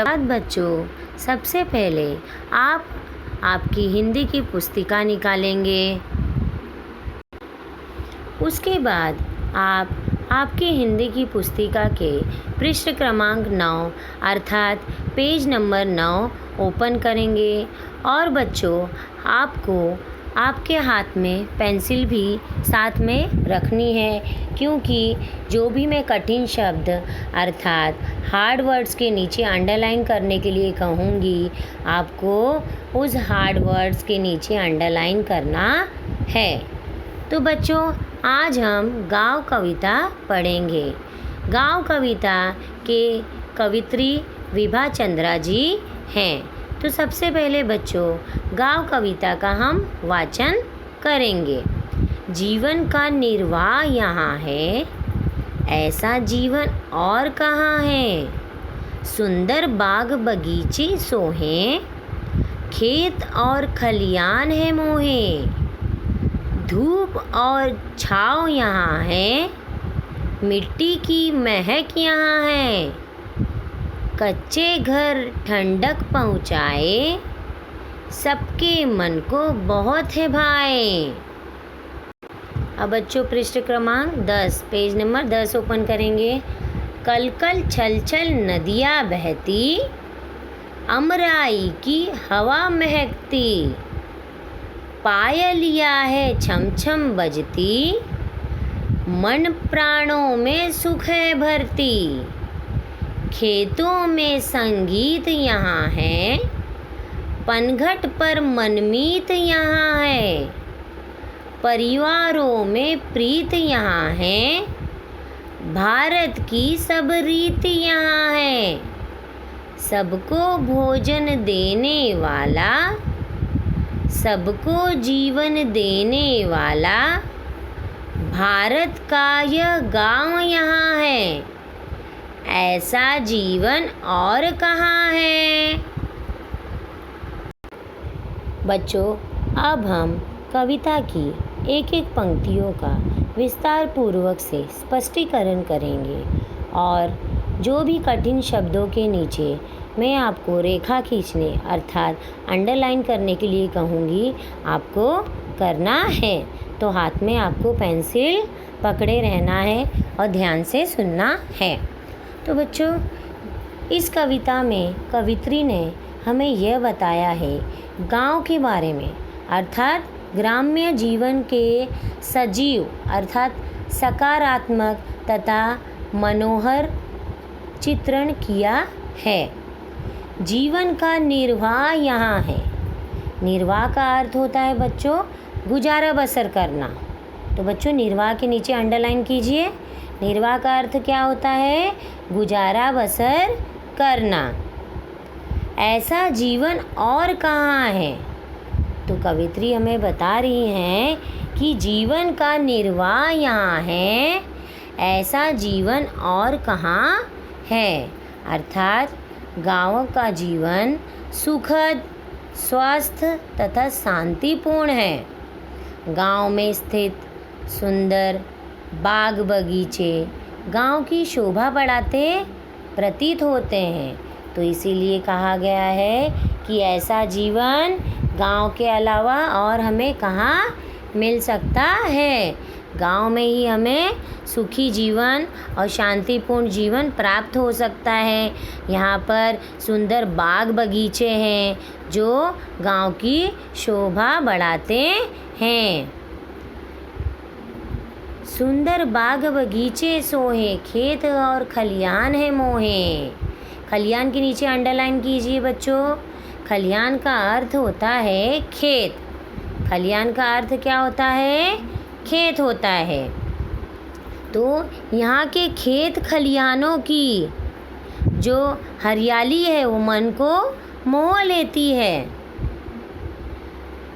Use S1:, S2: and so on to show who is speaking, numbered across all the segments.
S1: बाद बच्चों, सबसे पहले आप आपकी हिंदी की पुस्तिका निकालेंगे। उसके बाद आप आपकी हिंदी की पुस्तिका के पृष्ठ क्रमांक 9 अर्थात पेज नंबर 9 ओपन करेंगे। और बच्चों, आपको आपके हाथ में पेंसिल भी साथ में रखनी है, क्योंकि जो भी मैं कठिन शब्द अर्थात हार्ड वर्ड्स के नीचे अंडरलाइन करने के लिए कहूँगी, आपको उस हार्ड वर्ड्स के नीचे अंडरलाइन करना है। तो बच्चों, आज हम गाँव कविता पढ़ेंगे। गाँव कविता के कवित्री विभा चंद्रा जी हैं। तो सबसे पहले बच्चों, गाँव कविता का हम वाचन करेंगे। जीवन का निर्वाह यहाँ है, ऐसा जीवन और कहाँ है। सुंदर बाग बगीचे सोहें, खेत और खलियान है मोहे। धूप और छाँव यहाँ है, मिट्टी की महक यहाँ है। कच्चे घर ठंडक पहुँचाए, सबके मन को बहुत है भाए। अब बच्चों पृष्ठ क्रमांक 10 पेज नंबर 10 ओपन करेंगे। कल कल छल छल नदियाँ बहती, अमराई की हवा महकती। पायलिया है छम छम बजती, मन प्राणों में सुख है भरती। खेतों में संगीत यहाँ है, पनघट पर मनमीत यहाँ है। परिवारों में प्रीत यहाँ है, भारत की सब रीत यहाँ है। सबको भोजन देने वाला, सबको जीवन देने वाला, भारत का यह गाँव यहाँ है। ऐसा जीवन और कहाँ है। बच्चों, अब हम कविता की एक एक पंक्तियों का विस्तार पूर्वक से स्पष्टीकरण करेंगे। और जो भी कठिन शब्दों के नीचे मैं आपको रेखा खींचने अर्थात अंडरलाइन करने के लिए कहूँगी, आपको करना है। तो हाथ में आपको पेंसिल पकड़े रहना है और ध्यान से सुनना है। तो बच्चों, इस कविता में कवित्री ने हमें यह बताया है गांव के बारे में, अर्थात ग्राम्य जीवन के सजीव अर्थात सकारात्मक तथा मनोहर चित्रण किया है। जीवन का निर्वाह यहाँ है। निर्वाह का अर्थ होता है बच्चों गुजारा बसर करना। तो बच्चों, निर्वाह के नीचे अंडरलाइन कीजिए। निर्वाह का अर्थ क्या होता है? गुजारा बसर करना। ऐसा जीवन और कहाँ है? तो कवित्री हमें बता रही हैं कि जीवन का निर्वाह यहाँ है, ऐसा जीवन और कहाँ है। अर्थात गाँव का जीवन सुखद, स्वस्थ तथा शांतिपूर्ण है। गाँव में स्थित सुंदर बाग बगीचे गांव की शोभा बढ़ाते प्रतीत होते हैं। तो इसीलिए कहा गया है कि ऐसा जीवन गांव के अलावा और हमें कहाँ मिल सकता है। गांव में ही हमें सुखी जीवन और शांतिपूर्ण जीवन प्राप्त हो सकता है। यहाँ पर सुंदर बाग बगीचे हैं जो गांव की शोभा बढ़ाते हैं। सुंदर बाग बगीचे सोहे, खेत और खलियान है मोहे। खलियान के नीचे अंडरलाइन कीजिए बच्चों। खलियान का अर्थ होता है खेत। खलियान का अर्थ क्या होता है? खेत होता है। तो यहाँ के खेत खलियानों की जो हरियाली है वो मन को मोह लेती है।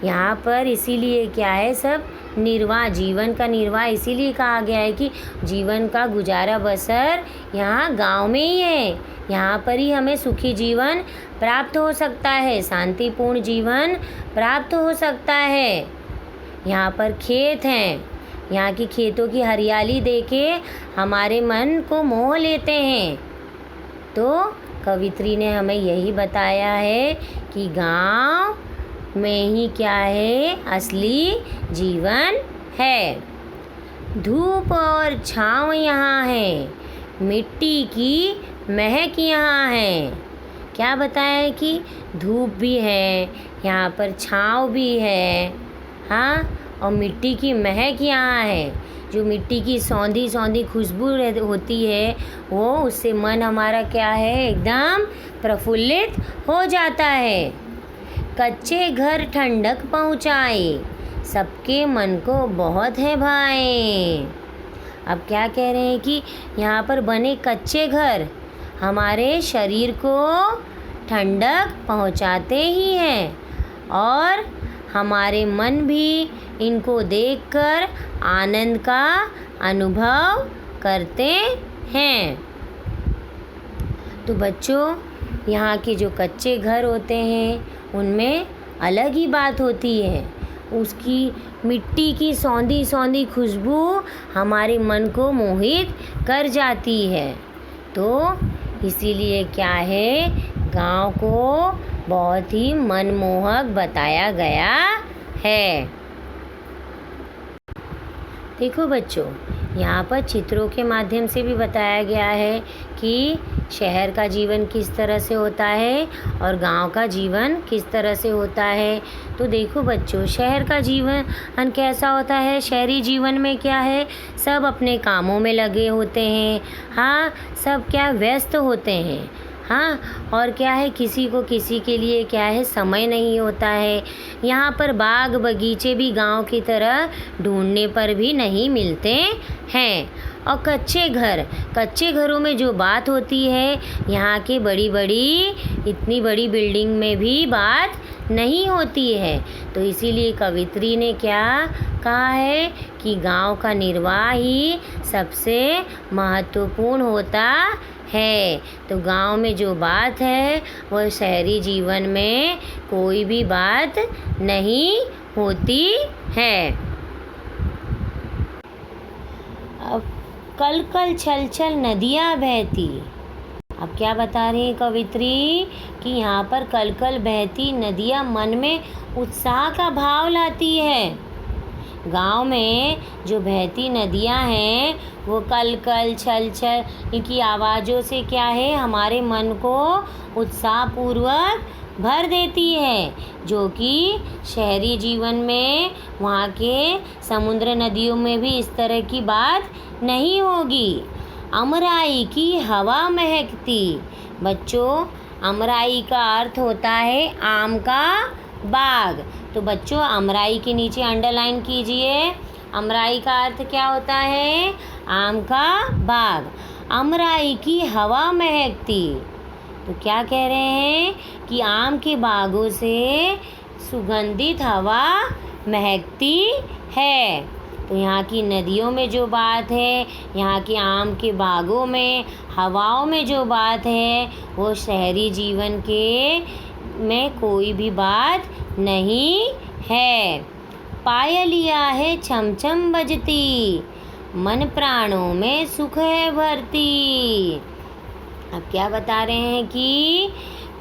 S1: यहाँ पर इसीलिए क्या है, सब निर्वाह, जीवन का निर्वाह इसीलिए कहा गया है कि जीवन का गुजारा बसर यहाँ गांव में ही है। यहाँ पर ही हमें सुखी जीवन प्राप्त हो सकता है, शांतिपूर्ण जीवन प्राप्त हो सकता है। यहाँ पर खेत हैं, यहाँ की खेतों की हरियाली देखे हमारे मन को मोह लेते हैं। तो कवित्री ने हमें यही बताया है कि गांव में ही क्या है, असली जीवन है। धूप और छाँव यहाँ है, मिट्टी की महक यहाँ है। क्या बताया है कि धूप भी है, यहाँ पर छाँव भी है, हाँ, और मिट्टी की महक यहाँ है। जो मिट्टी की सौंधी सौंधी खुशबू होती है वो, उससे मन हमारा क्या है, एकदम प्रफुल्लित हो जाता है। कच्चे घर ठंडक पहुँचाए, सबके मन को बहुत है भाए। अब क्या कह रहे हैं कि यहाँ पर बने कच्चे घर हमारे शरीर को ठंडक पहुँचाते ही हैं और हमारे मन भी इनको देखकर आनंद का अनुभव करते हैं। तो बच्चों, यहाँ के जो कच्चे घर होते हैं उनमें अलग ही बात होती है। उसकी मिट्टी की सौंधी सौंधी खुशबू हमारे मन को मोहित कर जाती है। तो इसीलिए क्या है, गांव को बहुत ही मनमोहक बताया गया है। देखो बच्चों, यहाँ पर चित्रों के माध्यम से भी बताया गया है कि शहर का जीवन किस तरह से होता है और गांव का जीवन किस तरह से होता है। तो देखो बच्चों, शहर का जीवन कैसा होता है। शहरी जीवन में क्या है, सब अपने कामों में लगे होते हैं, हाँ, सब क्या व्यस्त होते हैं, हाँ, और क्या है, किसी को किसी के लिए क्या है, समय नहीं होता है। यहाँ पर बाग बगीचे भी गांव की तरह ढूंढने पर भी नहीं मिलते हैं। और कच्चे घरों में जो बात होती है, यहाँ के इतनी बड़ी बिल्डिंग में भी बात नहीं होती है। तो इसीलिए कवित्री ने क्या कहा है कि गांव का निर्वाह ही सबसे महत्वपूर्ण होता है। तो गांव में जो बात है वह शहरी जीवन में कोई भी बात नहीं होती है। अब कल कल छल छल नदियाँ बहती। अब क्या बता रही है कवित्री कि यहाँ पर कल कल बहती नदियाँ मन में उत्साह का भाव लाती है। गांव में जो बहती नदियाँ हैं वो कल कल छल छल इनकी आवाज़ों से क्या है, हमारे मन को उत्साहपूर्वक भर देती है, जो कि शहरी जीवन में वहाँ के समुद्र नदियों में भी इस तरह की बात नहीं होगी। अमराई की हवा महकती। बच्चों, अमराई का अर्थ होता है आम का बाग। तो बच्चों, अमराई के नीचे अंडरलाइन कीजिए। अमराई का अर्थ क्या होता है, आम का बाग। अमराई की हवा महकती। तो क्या कह रहे हैं कि आम के बागों से सुगंधित हवा महकती है। तो यहाँ की नदियों में जो बात है, यहाँ के आम के बागों में, हवाओं में जो बात है, वो शहरी जीवन के में कोई भी बात नहीं है। पायलिया है छम छम बजती, मन प्राणों में सुख है भरती। अब क्या बता रहे हैं कि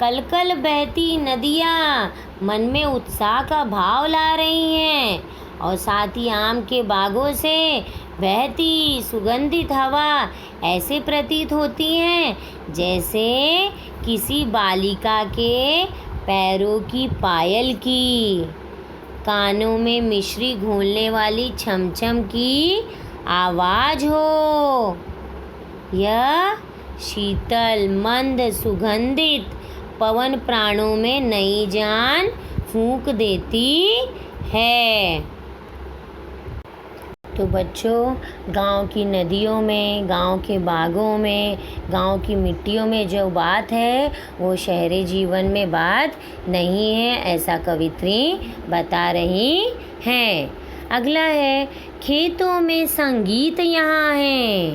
S1: कल कल बहती नदियाँ मन में उत्साह का भाव ला रही हैं और साथ ही आम के बागों से बहती सुगंधित हवा ऐसे प्रतीत होती हैं जैसे किसी बालिका के पैरों की पायल की, कानों में मिश्री घोलने वाली छमछम की आवाज़ हो। यह शीतल मंद सुगंधित पवन प्राणों में नई जान फूंक देती है। तो बच्चों, गांव की नदियों में, गांव के बागों में, गांव की मिट्टियों में जो बात है वो शहरी जीवन में बात नहीं है, ऐसा कवित्री बता रही हैं। अगला है, खेतों में संगीत यहाँ है,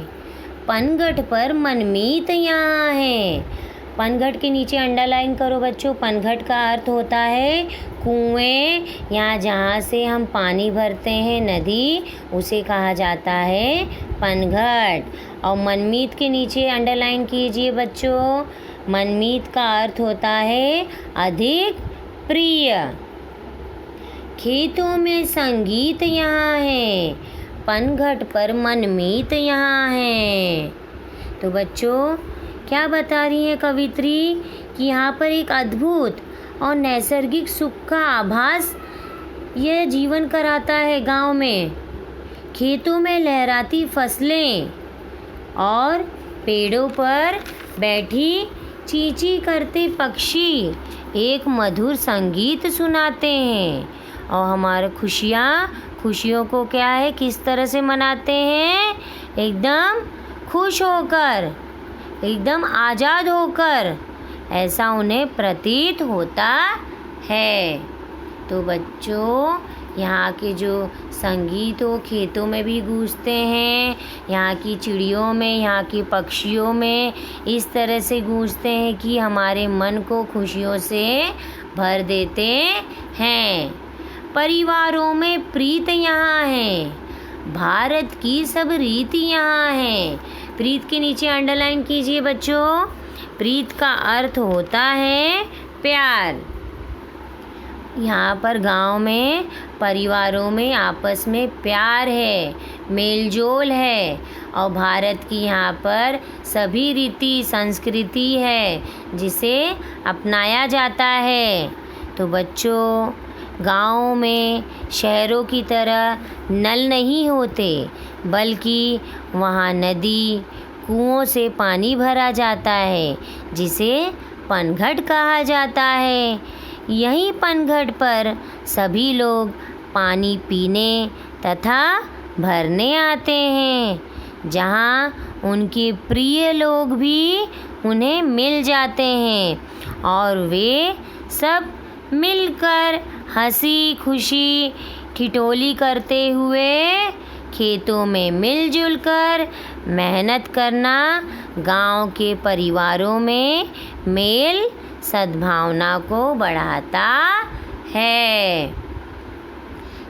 S1: पनघट पर मनमीत यहाँ है। पनघट के नीचे अंडरलाइन करो बच्चों। पनघट का अर्थ होता है कुएं, या जहाँ से हम पानी भरते हैं, नदी, उसे कहा जाता है पनघट। और मनमीत के नीचे अंडरलाइन कीजिए बच्चों। मनमीत का अर्थ होता है अधिक प्रिय। खेतों में संगीत यहाँ है, पनघट पर मनमीत यहाँ है। तो बच्चों, क्या बता रही है कवित्री कि यहाँ पर एक अद्भुत और नैसर्गिक सुख का आभास यह जीवन कराता है। गांव में खेतों में लहराती फसलें और पेड़ों पर बैठी चींची करते पक्षी एक मधुर संगीत सुनाते हैं। और हमारे खुशियों को क्या है, किस तरह से मनाते हैं? एकदम खुश होकर, एकदम आज़ाद होकर, ऐसा उन्हें प्रतीत होता है। तो बच्चों, यहाँ के जो संगीत हो खेतों में भी गूंजते हैं, यहाँ की चिड़ियों में, यहाँ के पक्षियों में इस तरह से गूंजते हैं कि हमारे मन को खुशियों से भर देते हैं। परिवारों में प्रीत यहाँ है, भारत की सब रीति यहाँ है। प्रीत के नीचे अंडरलाइन कीजिए बच्चों। प्रीत का अर्थ होता है प्यार। यहाँ पर गांव में परिवारों में आपस में प्यार है, मेलजोल है। और भारत की यहाँ पर सभी रीति संस्कृति है जिसे अपनाया जाता है। तो बच्चों, गाँव में शहरों की तरह नल नहीं होते, बल्कि वहाँ नदी कुओं से पानी भरा जाता है जिसे पनघट कहा जाता है। यहीं पनघट पर सभी लोग पानी पीने तथा भरने आते हैं, जहाँ उनके प्रिय लोग भी उन्हें मिल जाते हैं और वे सब मिलकर हंसी खुशी ठिठोली करते हुए खेतों में मिलजुल कर मेहनत करना गांव के परिवारों में मेल सद्भावना को बढ़ाता है।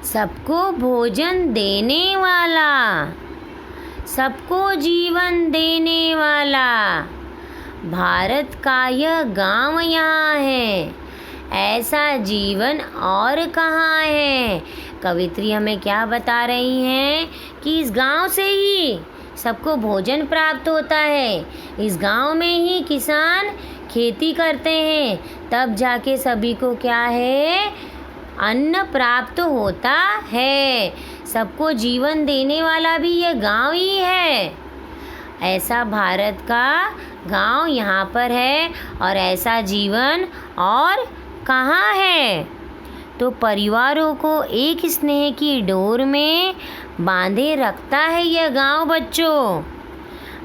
S1: सबको भोजन देने वाला, सबको जीवन देने वाला भारत का यह गांव यहाँ है। ऐसा जीवन और कहाँ है? कवित्री हमें क्या बता रही हैं कि इस गांव से ही सबको भोजन प्राप्त होता है। इस गांव में ही किसान खेती करते हैं, तब जाके सभी को क्या है, अन्न प्राप्त होता है। सबको जीवन देने वाला भी ये गांव ही है। ऐसा भारत का गांव यहाँ पर है और ऐसा जीवन और कहाँ है? तो परिवारों को एक स्नेह की डोर में बांधे रखता है यह गांव बच्चों।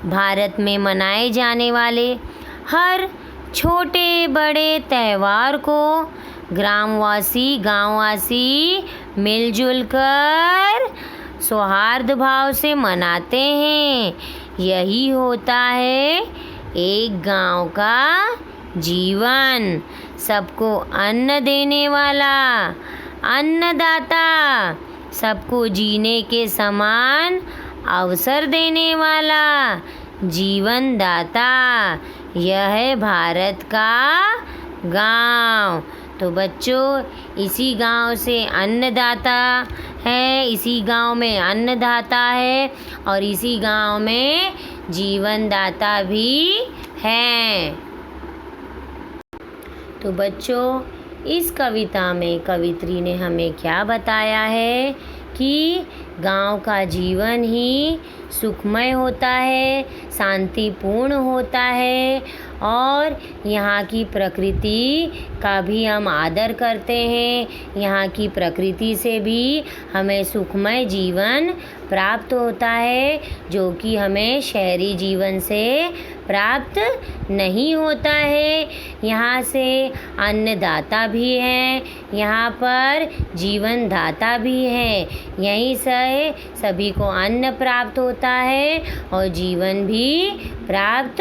S1: भारत में मनाए जाने वाले हर छोटे बड़े त्यौहार को गांववासी मिलजुल कर सौहार्द भाव से मनाते हैं। यही होता है एक गांव का जीवन। सबको अन्न देने वाला, अन्नदाता, सबको जीने के समान अवसर देने वाला जीवन दाता, यह है भारत का गांव। तो बच्चों, इसी गांव से अन्नदाता है, इसी गांव में अन्नदाता है और इसी गांव में जीवन दाता भी है। तो बच्चों, इस कविता में कवित्री ने हमें क्या बताया है कि गांव का जीवन ही सुखमय होता है, शांतिपूर्ण होता है और यहाँ की प्रकृति का भी हम आदर करते हैं। यहाँ की प्रकृति से भी हमें सुखमय जीवन प्राप्त होता है, जो कि हमें शहरी जीवन से प्राप्त नहीं होता है। यहाँ से अन्नदाता भी हैं, यहाँ पर जीवन दाता भी हैं। यहीं से सभी को अन्न प्राप्त होता है और जीवन भी प्राप्त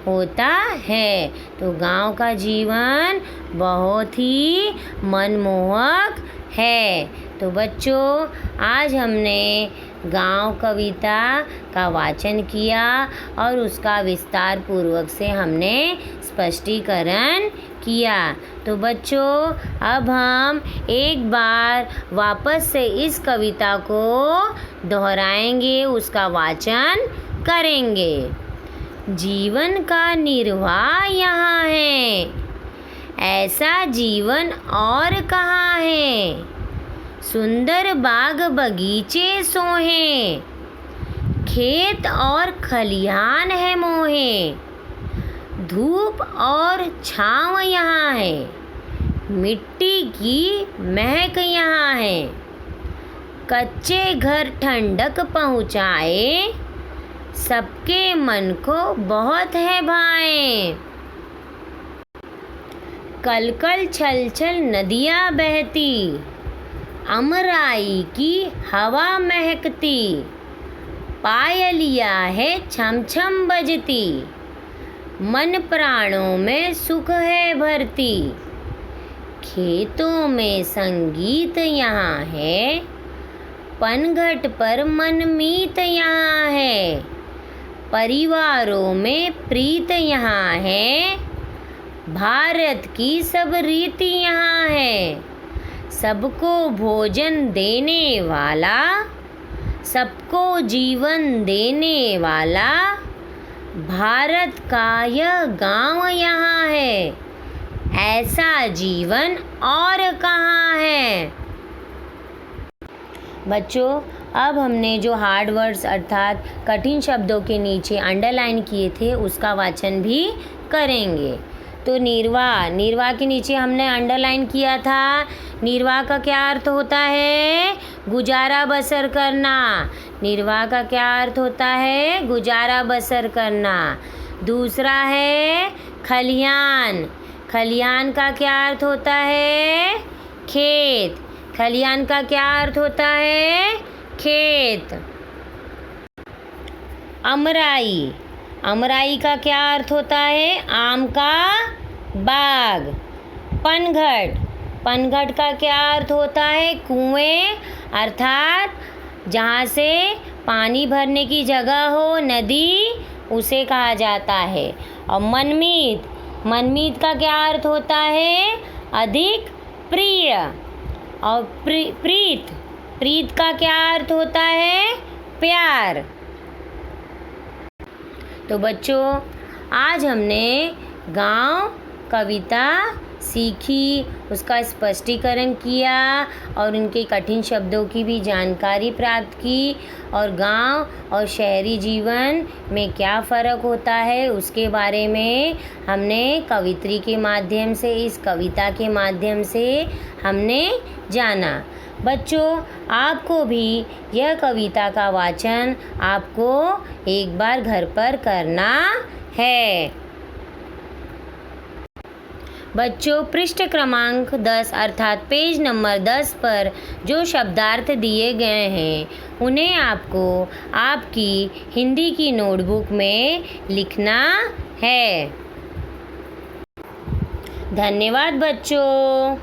S1: होता है। तो गांव का जीवन बहुत ही मनमोहक है। तो बच्चों, आज हमने गांव कविता का वाचन किया और उसका विस्तार पूर्वक से हमने स्पष्टीकरण किया। तो बच्चों, अब हम एक बार वापस से इस कविता को दोहराएंगे, उसका वाचन करेंगे। जीवन का निर्वाह यहाँ है, ऐसा जीवन और कहाँ है। सुंदर बाग बगीचे सोहे, खेत और खलिहान है मोहे। धूप और छाँव यहाँ है, मिट्टी की महक यहाँ है। कच्चे घर ठंडक पहुँचाए, सबके मन को बहुत है भाए। कल कल छल छल नदियाँ बहती, अमराई की हवा महकती। पायलिया है छम छम बजती, मन प्राणों में सुख है भरती। खेतों में संगीत यहाँ है, पनघट पर मनमीत यहाँ है। परिवारों में प्रीत यहाँ है, भारत की सब रीति यहाँ है। सबको भोजन देने वाला, सबको जीवन देने वाला, भारत का यह गांव यहाँ है। ऐसा जीवन और कहाँ है। बच्चों, अब हमने जो हार्ड वर्ड्स अर्थात कठिन शब्दों के नीचे अंडरलाइन किए थे उसका वाचन भी करेंगे। तो निर्वाह, निर्वाह के नीचे हमने अंडरलाइन किया था। निर्वाह का क्या अर्थ होता है? गुजारा बसर करना। निर्वाह का क्या अर्थ होता है? गुजारा बसर करना। दूसरा है खलिहान। खलिहान का क्या अर्थ होता है? खेत। खलिहान का क्या अर्थ होता है? खेत। अमराई। अमराई का क्या अर्थ होता है? आम का बाग। पनघट। पनघट का क्या अर्थ होता है? कुएं, अर्थात जहाँ से पानी भरने की जगह हो, नदी, उसे कहा जाता है। और मनमीत, मनमीत का क्या अर्थ होता है? अधिक प्रिय। और प्रीत, प्रीत का क्या अर्थ होता है? प्यार। तो बच्चों, आज हमने गांव कविता सीखी, उसका स्पष्टीकरण किया और उनके कठिन शब्दों की भी जानकारी प्राप्त की और गांव और शहरी जीवन में क्या फ़र्क होता है उसके बारे में हमने कवित्री के माध्यम से, इस कविता के माध्यम से हमने जाना। बच्चों, आपको भी यह कविता का वाचन आपको एक बार घर पर करना है। बच्चों, पृष्ठ क्रमांक 10 अर्थात पेज नंबर 10 पर जो शब्दार्थ दिए गए हैं उन्हें आपको आपकी हिंदी की नोटबुक में लिखना है। धन्यवाद बच्चों।